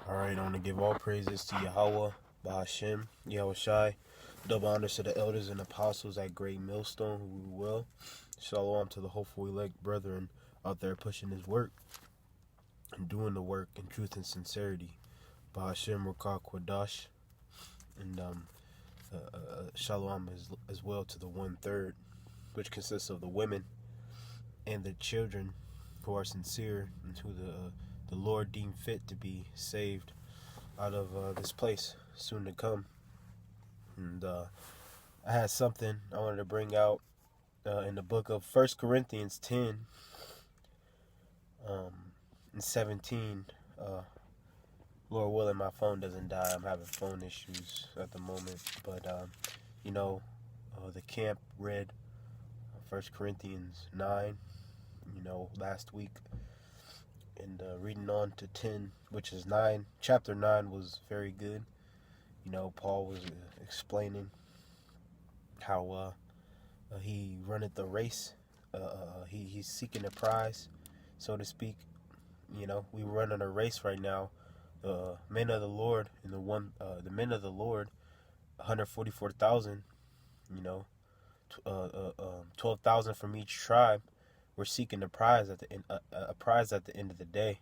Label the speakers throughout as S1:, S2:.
S1: Alright, I want to give all praises to Yahweh, Bahashem, Yahweh Shai. Double honors to the elders and apostles at Great Millstone, who we will. Shalom to the hopeful elect brethren out there pushing his work and doing the work in truth and sincerity. Bahashem Rakah Kwadash. And Shalom as well to the 1/3, which consists of the women and the children who are sincere and who the Lord deemed fit to be saved out of this place soon to come. And I had something I wanted to bring out in the book of 1 Corinthians 10 and 17. Lord willing, my phone doesn't die. I'm having phone issues at the moment. But, the camp read 1 Corinthians 9, last week. And reading on to 10, which is 9. Chapter 9 was very good. Paul was explaining how he runneth the race. He's seeking a prize, so to speak. We running a race right now. The men of the Lord and the men of the Lord, 144,000. 12,000 from each tribe. We're seeking a prize at the end, a prize at the end of the day.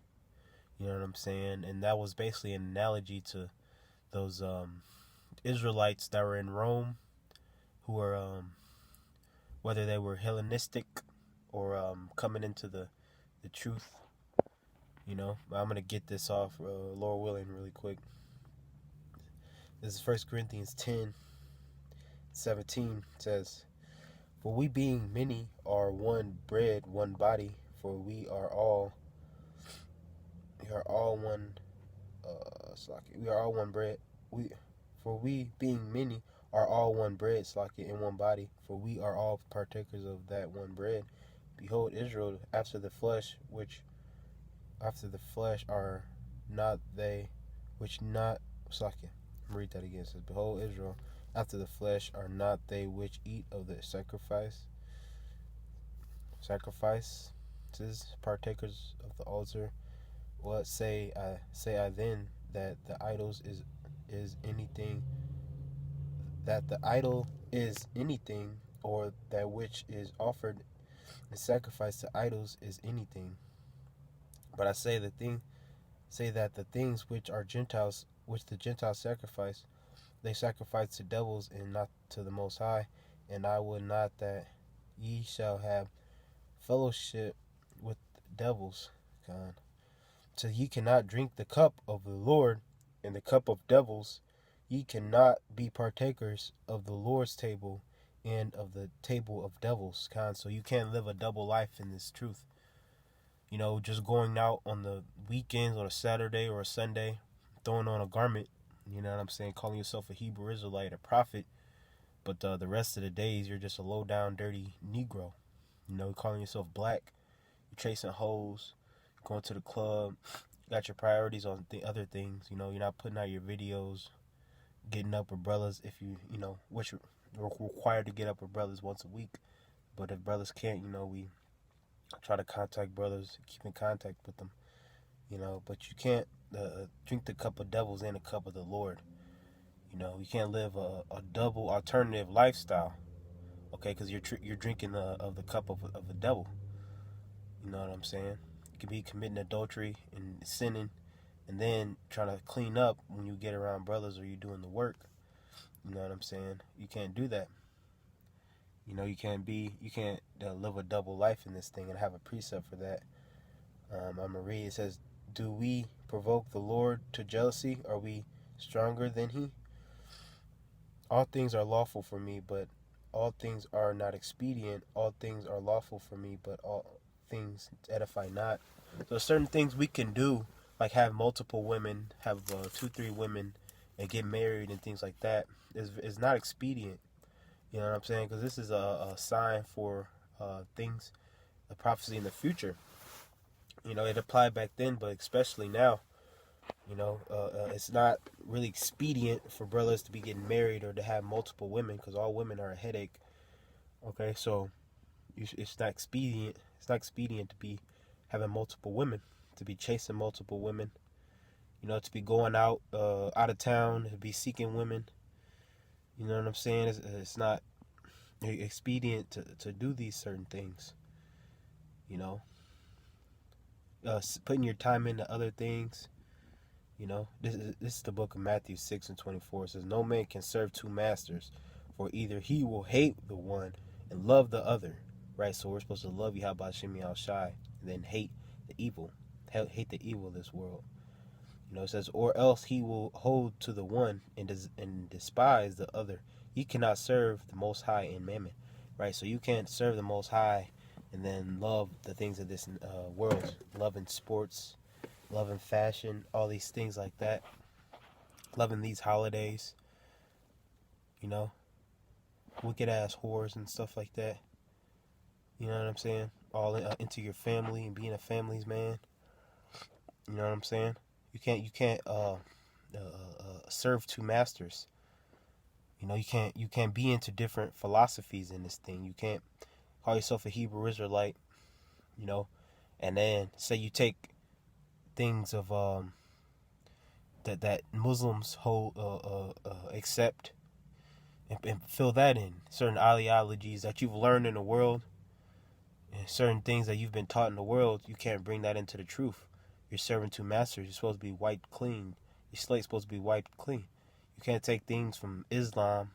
S1: You know what I'm saying? And that was basically an analogy to those Israelites that were in Rome, who were whether they were Hellenistic or coming into the truth. I'm gonna get this off, Lord willing, really quick. This is 1 Corinthians 10:17. It says, "For we being many are one bread, one body, for we are all one. We are all one bread. For we being many are all one bread, in one body, for we are all partakers of that one bread. Behold, Israel after the flesh, are not they which not." Read that again. It says, "Behold, Israel after the flesh are not they which eat of the sacrifices, partakers of the altar. What say I then, that the idols is anything, or that which is offered in sacrifice to idols is anything? But I say that the things which the Gentiles sacrifice, they sacrifice to devils and not to the Most High. And I would not that ye shall have fellowship with devils. God. So ye cannot drink the cup of the Lord and the cup of devils. Ye cannot be partakers of the Lord's table and of the table of devils." So you can't live a double life in this truth. Just going out on the weekends, on a Saturday or a Sunday, throwing on a garment, calling yourself a Hebrew Israelite, a prophet, but the rest of the days you're just a low down, dirty Negro. Calling yourself black, you're chasing hoes, going to the club, you got your priorities on other things. You're not putting out your videos, getting up with brothers which you're required to get up with brothers once a week. But if brothers can't, we try to contact brothers, keep in contact with them, but you can't drink the cup of devils and the cup of the Lord. You can't live a double alternative lifestyle, okay, because you're drinking of the cup of the devil. You know what I'm saying? You could be committing adultery and sinning, and then trying to clean up when you get around brothers or you're doing the work. You know what I'm saying? You can't do that. You can't live a double life in this thing and have a precept for that. I'm gonna read. It says, "Do we provoke the Lord to jealousy? Are we stronger than He? All things are lawful for me, but all things are not expedient. All things are lawful for me, but all things edify not." So certain things we can do, like have multiple women, have 2-3 women, and get married and things like that, is not expedient. You know what I'm saying? Because this is a sign for things, the prophecy in the future. It applied back then, but especially now. It's not really expedient for brothers to be getting married or to have multiple women, because all women are a headache. Okay, so it's not expedient. It's not expedient to be having multiple women, to be chasing multiple women. To be going out of town, to be seeking women. You know what I'm saying? It's not expedient to do these certain things. You know, putting your time into other things. This is the book of Matthew 6:24. It says, "No man can serve two masters, for either he will hate the one and love the other." Right? So we're supposed to love Yahweh Shem Shai, and then hate the evil. Hate the evil of this world. It says, "Or else he will hold to the one and despise the other. You cannot serve the Most High and Mammon." Right? So you can't serve the Most High and then love the things of this world, loving sports, loving fashion, all these things like that, loving these holidays, you know, wicked ass whores and stuff like that. You know what I'm saying? All into your family and being a family's man. You know what I'm saying? You can't serve two masters. You can't be into different philosophies in this thing. You can't call yourself a Hebrew Israelite, and then say you take things of that Muslims hold accept and fill that in certain ideologies that you've learned in the world and certain things that you've been taught in the world. You can't bring that into the truth. You're serving two masters. You're supposed to be wiped clean. Your slate's supposed to be wiped clean. You can't take things from Islam,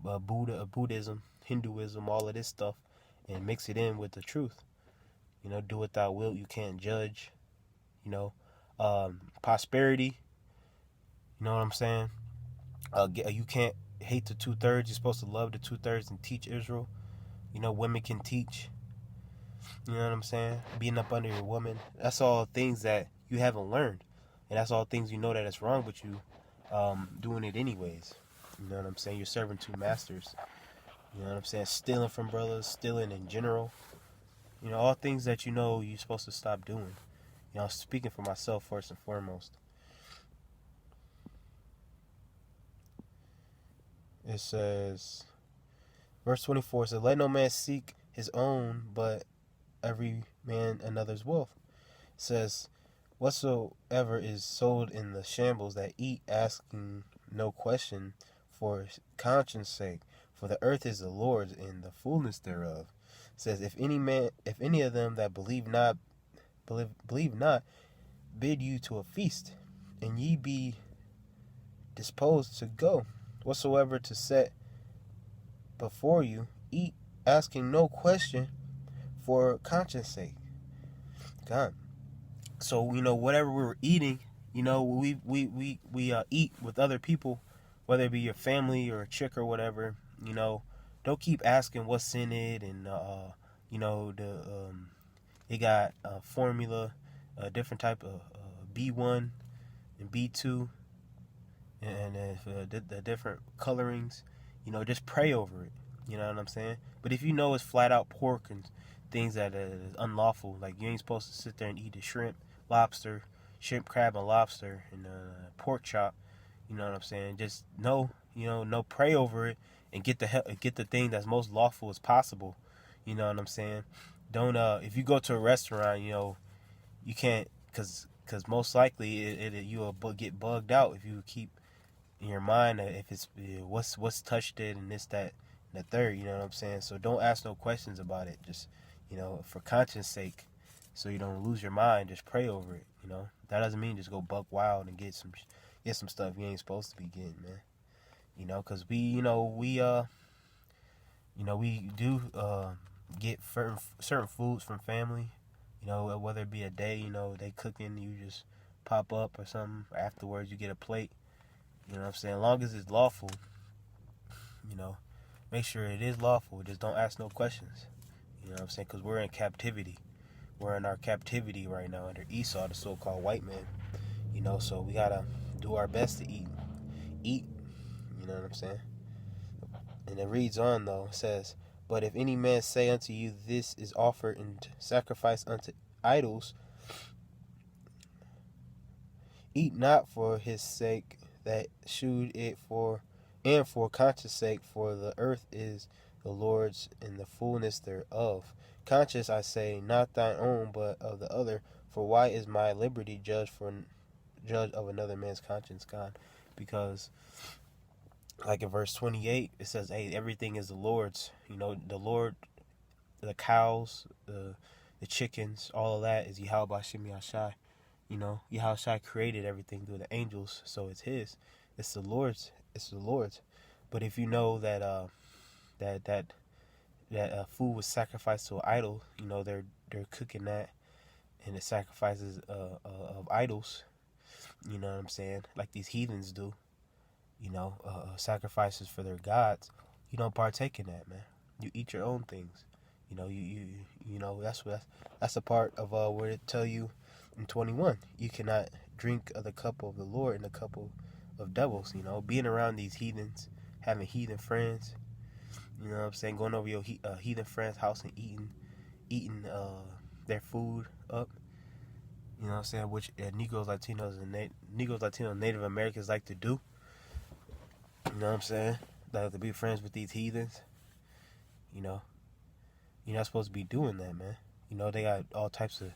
S1: Buddhism, Hinduism, all of this stuff, and mix it in with the truth. Do what thou wilt. You can't judge. Prosperity. You know what I'm saying? You can't hate the 2/3. You're supposed to love the 2/3 and teach Israel. Women can teach. You know what I'm saying? Being up under your woman. That's all things that you haven't learned. And that's all things that it's wrong with you doing it anyways. You know what I'm saying? You're serving two masters. You know what I'm saying? Stealing from brothers, stealing in general. All things that you're supposed to stop doing. I'm speaking for myself first and foremost. It says, verse 24 says, "Let no man seek his own, but every man another's wealth." It says, "Whatsoever is sold in the shambles that eat, asking no question for conscience sake, for the earth is the Lord's and the fullness thereof." It says, if any of them that believe not, bid you to a feast, and ye be disposed to go, whatsoever to set before you, eat, asking no question for conscience sake. God. So whatever we were eating, we eat with other people, whether it be your family or a chick or whatever. Don't keep asking what's in it, and it got formula, a different type of B1 and B2, and the different colorings. Just pray over it. You know what I'm saying? But if it's flat out pork and things that is unlawful, like you ain't supposed to sit there and eat the shrimp, crab, and lobster, and pork chop. You know what I'm saying? Just pray over it and get the thing that's most lawful as possible. You know what I'm saying? Don't if you go to a restaurant, you can't, cause most likely you'll get bugged out if you keep in your mind that if it's what's touched it and this, that, and the third. You know what I'm saying? So don't ask no questions about it. Just for conscience sake, so you don't lose your mind. Just pray over it. That doesn't mean just go buck wild and get some stuff you ain't supposed to be getting, man. Cause we do get certain foods from family. Whether it be a day, they cooking, you just pop up or something. Afterwards, you get a plate. You know what I'm saying? As long as it's lawful, make sure it is lawful. Just don't ask no questions. You know what I'm saying? Because we're in captivity. We're in our captivity right now under Esau, the so-called white man. So we gotta do our best to eat. You know what I'm saying? And it reads on, though. It says, "But if any man say unto you, this is offered in sacrifice unto idols, eat not for his sake that shewed it for, and for conscience sake, for the earth is the Lord's and the fullness thereof. Conscience, I say, not thine own, but of the other. For why is my liberty judged for judge of another man's conscience, God, because like in verse 28, it says, "Hey, everything is the Lord's." You know, the Lord, the cows, the chickens, all of that is Yahweh Bashim Yashai. You know, Yahweh created everything through the angels, so it's His. It's the Lord's. It's the Lord's. But if you know that that food was sacrificed to an idol, you know they're cooking that, and the sacrifices of idols. You know what I'm saying? Like these heathens do. You know, sacrifices for their gods. You don't partake in that, man. You eat your own things. You know, you know that's a part of where it tell you in 21 you cannot drink of the cup of the Lord and the cup of devils. You know, being around these heathens, having heathen friends. You know what I'm saying? Going over your heathen friend's house and eating their food up. You know what I'm saying? Which Negroes, Latinos, Native Americans like to do. You know what I'm saying? They like to be friends with these heathens. You know, you're not supposed to be doing that, man. You know, they got all types of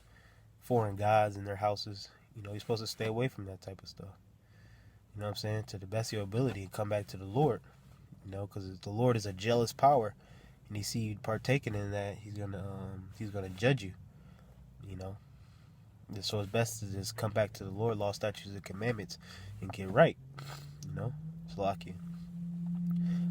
S1: foreign gods in their houses. You know, you're supposed to stay away from that type of stuff. You know what I'm saying? To the best of your ability, and come back to the Lord. You know, because the Lord is a jealous power, and He see you partaking in that, He's gonna judge you. You know, so it's best to just come back to the Lord, law, statutes, and commandments, and get right. You know, it's lucky.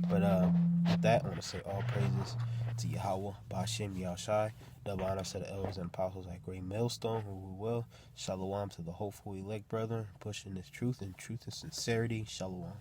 S1: But with that, I want to say all praises to Yahweh, Ba'ashem Yahushai, double honor to the elders and apostles at Great Millstone who rule well. Shalom to the hopeful elect brethren, pushing this truth and sincerity. Shalom.